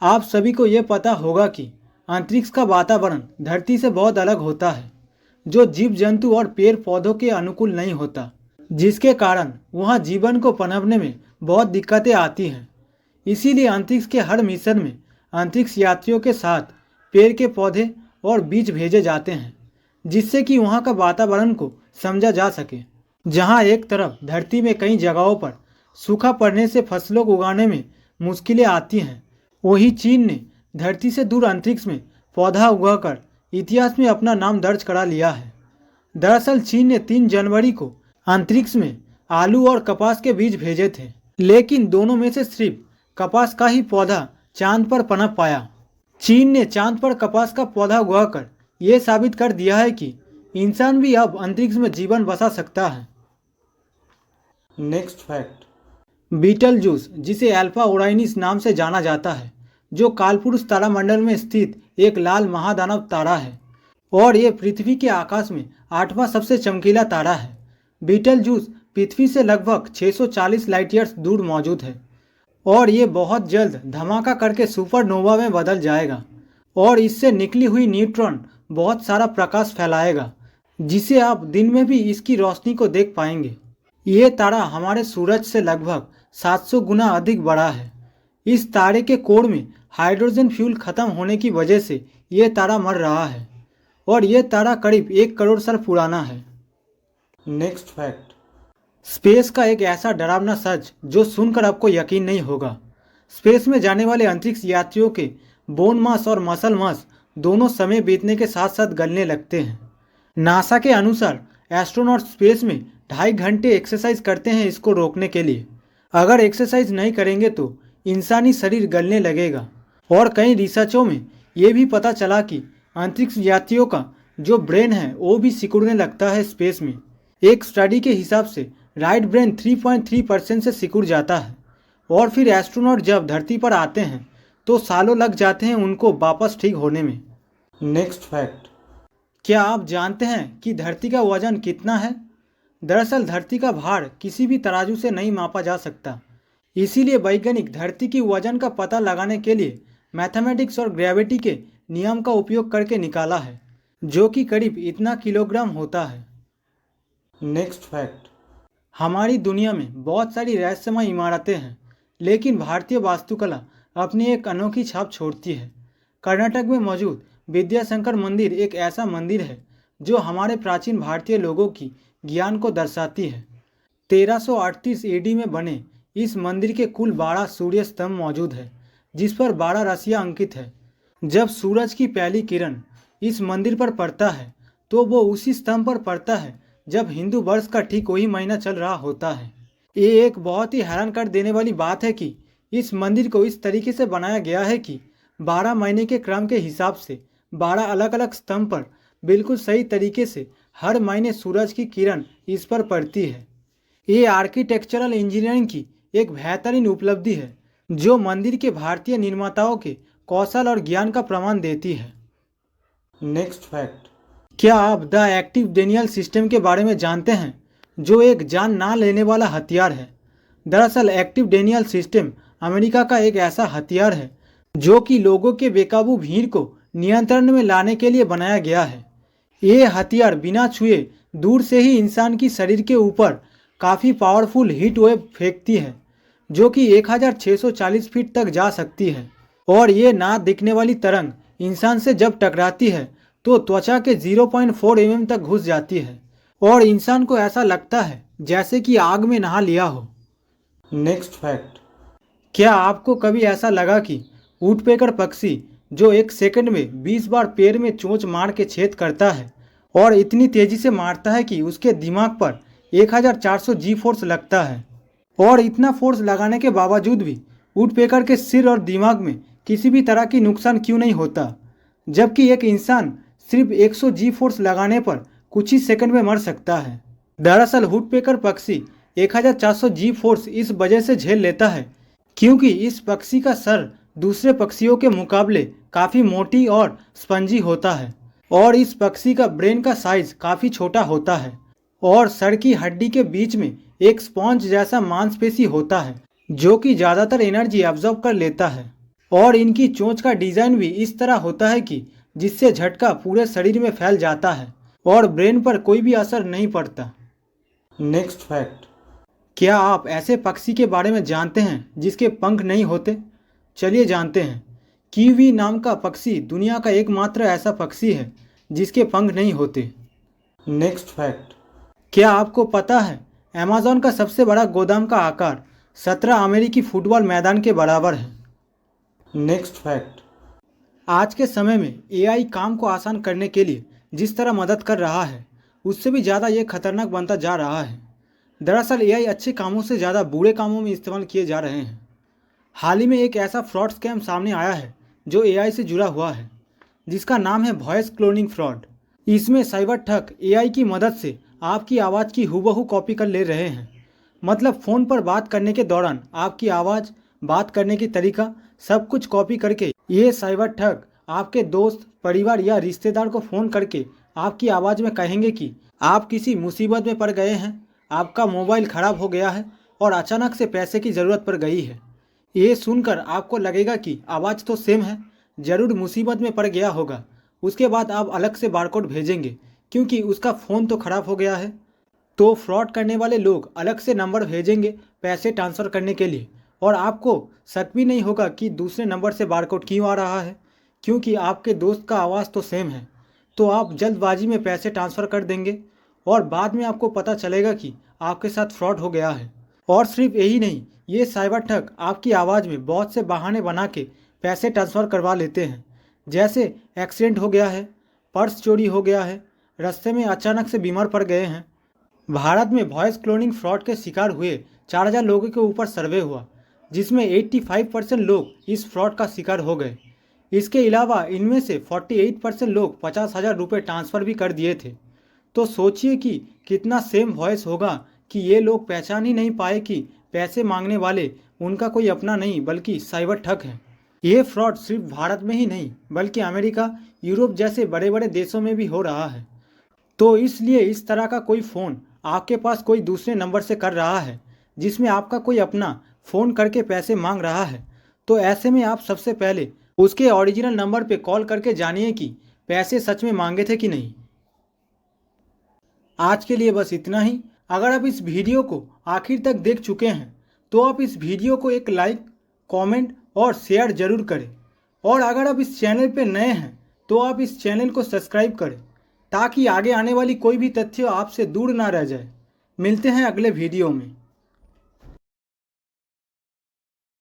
आप सभी को ये पता होगा कि अंतरिक्ष का वातावरण धरती से बहुत अलग होता है, जो जीव जंतु और पेड़ पौधों के अनुकूल नहीं होता, जिसके कारण वहाँ जीवन को पनपने में बहुत दिक्कतें आती हैं। इसीलिए अंतरिक्ष के हर मिशन में अंतरिक्ष यात्रियों के साथ पेड़ के पौधे और बीज भेजे जाते हैं, जिससे कि वहाँ का वातावरण को समझा जा सके। जहाँ एक तरफ धरती में कई जगहों पर सूखा पड़ने से फसलों को उगाने में मुश्किलें आती हैं, वहीं चीन ने धरती से दूर अंतरिक्ष में पौधा उगाकर इतिहास में अपना नाम दर्ज करा लिया है। दरअसल चीन ने 3 जनवरी को अंतरिक्ष में आलू और कपास के बीज भेजे थे, लेकिन दोनों में से सिर्फ कपास का ही पौधा चांद पर पनप पाया। चीन ने चांद पर कपास का पौधा उगाकर ये साबित कर दिया है कि इंसान भी अब अंतरिक्ष में जीवन बसा सकता है। नेक्स्ट फैक्ट, बीटलजूस, जिसे अल्फा ओराइनिस नाम से जाना जाता है, जो कालपुरुष तारामंडल में स्थित एक लाल महादानव तारा है और ये पृथ्वी के आकाश में 8वां सबसे चमकीला तारा है। बीटलजूस पृथ्वी से लगभग 640 लाइट ईयर्स दूर मौजूद है और ये बहुत जल्द धमाका करके सुपरनोवा में बदल जाएगा और इससे निकली हुई न्यूट्रॉन बहुत सारा प्रकाश फैलाएगा, जिसे आप दिन में भी इसकी रोशनी को देख पाएंगे। ये तारा हमारे सूरज से लगभग 700 गुना अधिक बड़ा है। इस तारे के कोर में हाइड्रोजन फ्यूल खत्म होने की वजह से ये तारा मर रहा है और ये तारा करीब 1 करोड़ साल पुराना है। नेक्स्ट फैक्ट, स्पेस का एक ऐसा डरावना सच जो सुनकर आपको यकीन नहीं होगा। स्पेस में जाने वाले अंतरिक्ष यात्रियों के बोन मास और मसल मास दोनों समय बीतने के साथ साथ गलने लगते हैं। नासा के अनुसार एस्ट्रोनॉट स्पेस में 2.5 घंटे एक्सरसाइज करते हैं इसको रोकने के लिए। अगर एक्सरसाइज नहीं करेंगे तो इंसानी शरीर गलने लगेगा। और कई रिसर्चों में ये भी पता चला कि अंतरिक्ष यात्रियों का जो ब्रेन है वो भी सिकुड़ने लगता है स्पेस में। एक स्टडी के हिसाब से राइट ब्रेन 3.3% से सिकुड़ जाता है और फिर एस्ट्रोनॉट जब धरती पर आते हैं तो सालों लग जाते हैं उनको वापस ठीक होने में। नेक्स्ट फैक्ट, क्या आप जानते हैं कि धरती का वजन कितना है? दरअसल धरती का भार किसी भी तराजू से नहीं मापा जा सकता। इसीलिए वैज्ञानिक धरती की वजन का पता लगाने के लिए मैथमेटिक्स और ग्रेविटी के नियम का उपयोग करके निकाला है, जो कि करीब इतना किलोग्राम होता है। नेक्स्ट फैक्ट, हमारी दुनिया में बहुत सारी रहस्यमय इमारतें हैं, लेकिन भारतीय वास्तुकला अपनी एक अनोखी छाप छोड़ती है। कर्नाटक में मौजूद विद्याशंकर मंदिर एक ऐसा मंदिर है जो हमारे प्राचीन भारतीय लोगों की ज्ञान को दर्शाती है। 1338 AD में बने इस मंदिर के कुल 12 सूर्य स्तंभ मौजूद है, जिस पर 12 राशियां अंकित है। जब सूरज की पहली किरण इस मंदिर पर पड़ता है तो वो उसी स्तंभ पर पड़ता है जब हिंदू वर्ष का ठीक वही महीना चल रहा होता है। ये एक बहुत ही हैरान कर देने वाली बात है कि इस मंदिर को इस तरीके से बनाया गया है कि 12 महीने के क्रम के हिसाब से 12 अलग अलग स्तंभ पर बिल्कुल सही तरीके से हर महीने सूरज की किरण इस पर पड़ती है। ये आर्किटेक्चरल इंजीनियरिंग की एक बेहतरीन उपलब्धि है जो मंदिर के भारतीय निर्माताओं के कौशल और ज्ञान का प्रमाण देती है। नेक्स्ट फैक्ट, क्या आप द एक्टिव डेनियल सिस्टम के बारे में जानते हैं, जो एक जान ना लेने वाला हथियार है? दरअसल एक्टिव डेनियल सिस्टम अमेरिका का एक ऐसा हथियार है जो कि लोगों के बेकाबू भीड़ को नियंत्रण में लाने के लिए बनाया गया है। ये हथियार बिना छुए दूर से ही इंसान की शरीर के ऊपर काफ़ी पावरफुल हीट वेव फेंकती है, जो कि 1640 फीट तक जा सकती है। और ये ना दिखने वाली तरंग इंसान से जब टकराती है तो त्वचा के 0.4 mm तक घुस जाती है और इंसान को ऐसा लगता है जैसे कि आग में नहा लिया हो। नेक्स्ट फैक्ट, क्या आपको कभी ऐसा लगा कि वुडपेकर पक्षी जो 1 सेकंड में 20 बार पैर में चोंच मार के छेद करता है और इतनी तेजी से मारता है कि उसके दिमाग पर 1400 G फोर्स लगता है, और इतना फोर्स लगाने के बावजूद भी वुडपेकर के सिर और दिमाग में किसी भी तरह की नुकसान क्यों नहीं होता, जबकि एक इंसान सिर्फ 100 G फोर्स लगाने पर कुछ ही सेकंड में मर सकता है। दरअसल वुडपेकर पक्षी 1400 G फोर्स इस वजह से झेल लेता है क्योंकि इस पक्षी का सर दूसरे पक्षियों के मुकाबले काफ़ी मोटी और स्पंजी होता है और इस पक्षी का ब्रेन का साइज काफ़ी छोटा होता है और सर की हड्डी के बीच में एक स्पॉन्ज जैसा मांसपेशी होता है जो कि ज़्यादातर एनर्जी एब्जॉर्ब कर लेता है। और इनकी चोंच का डिजाइन भी इस तरह होता है कि जिससे झटका पूरे शरीर में फैल जाता है और ब्रेन पर कोई भी असर नहीं पड़ता। नेक्स्ट फैक्ट, क्या आप ऐसे पक्षी के बारे में जानते हैं जिसके पंख नहीं होते? चलिए जानते हैं। कीवी नाम का पक्षी दुनिया का एकमात्र ऐसा पक्षी है जिसके पंख नहीं होते। नेक्स्ट फैक्ट, क्या आपको पता है अमेज़न का सबसे बड़ा गोदाम का आकार 17 अमेरिकी फुटबॉल मैदान के बराबर है। नेक्स्ट फैक्ट, आज के समय में एआई काम को आसान करने के लिए जिस तरह मदद कर रहा है उससे भी ज़्यादा ये खतरनाक बनता जा रहा है। दरअसल एआई अच्छे कामों से ज़्यादा बुरे कामों में इस्तेमाल किए जा रहे हैं। हाल ही में एक ऐसा फ्रॉड स्कैम सामने आया है जो एआई से जुड़ा हुआ है, जिसका नाम है वॉइस क्लोनिंग फ्रॉड। इसमें साइबर ठग एआई की मदद से आपकी आवाज़ की हूबहू कॉपी कर ले रहे हैं। मतलब फ़ोन पर बात करने के दौरान आपकी आवाज़, बात करने की तरीका सब कुछ कॉपी करके ये साइबर ठग आपके दोस्त, परिवार या रिश्तेदार को फ़ोन करके आपकी आवाज़ में कहेंगे कि आप किसी मुसीबत में पड़ गए हैं, आपका मोबाइल ख़राब हो गया है और अचानक से पैसे की ज़रूरत पड़ गई है। ये सुनकर आपको लगेगा कि आवाज़ तो सेम है, ज़रूर मुसीबत में पड़ गया होगा। उसके बाद आप अलग से बारकोड भेजेंगे क्योंकि उसका फ़ोन तो ख़राब हो गया है। तो फ्रॉड करने वाले लोग अलग से नंबर भेजेंगे पैसे ट्रांसफ़र करने के लिए, और आपको शक भी नहीं होगा कि दूसरे नंबर से बारकोड क्यों आ रहा है, क्योंकि आपके दोस्त का आवाज़ तो सेम है। तो आप जल्दबाजी में पैसे ट्रांसफ़र कर देंगे और बाद में आपको पता चलेगा कि आपके साथ फ्रॉड हो गया है। और सिर्फ यही नहीं, ये साइबर ठग आपकी आवाज़ में बहुत से बहाने बना के पैसे ट्रांसफ़र करवा लेते हैं, जैसे एक्सीडेंट हो गया है, पर्स चोरी हो गया है, रास्ते में अचानक से बीमार पड़ गए हैं। भारत में वॉइस क्लोनिंग फ्रॉड के शिकार हुए 4000 लोगों के ऊपर सर्वे हुआ, जिसमें 85% लोग इस फ्रॉड का शिकार हो गए। इसके अलावा इनमें से 48% लोग 50,000 रुपये ट्रांसफ़र भी कर दिए थे। तो सोचिए कि कितना सेम वॉइस होगा कि ये लोग पहचान ही नहीं पाए कि पैसे मांगने वाले उनका कोई अपना नहीं बल्कि साइबर ठग है। ये फ्रॉड सिर्फ भारत में ही नहीं बल्कि अमेरिका, यूरोप जैसे बड़े बड़े देशों में भी हो रहा है। तो इसलिए इस तरह का कोई फ़ोन आपके पास कोई दूसरे नंबर से कर रहा है जिसमें आपका कोई अपना फ़ोन करके पैसे मांग रहा है, तो ऐसे में आप सबसे पहले उसके ओरिजिनल नंबर पे कॉल करके जानिए कि पैसे सच में मांगे थे कि नहीं। आज के लिए बस इतना ही। अगर आप इस वीडियो को आखिर तक देख चुके हैं तो आप इस वीडियो को एक लाइक, कमेंट और शेयर जरूर करें। और अगर आप इस चैनल पे नए हैं तो आप इस चैनल को सब्सक्राइब करें ताकि आगे आने वाली कोई भी तथ्य आपसे दूर ना रह जाए। मिलते हैं अगले वीडियो में।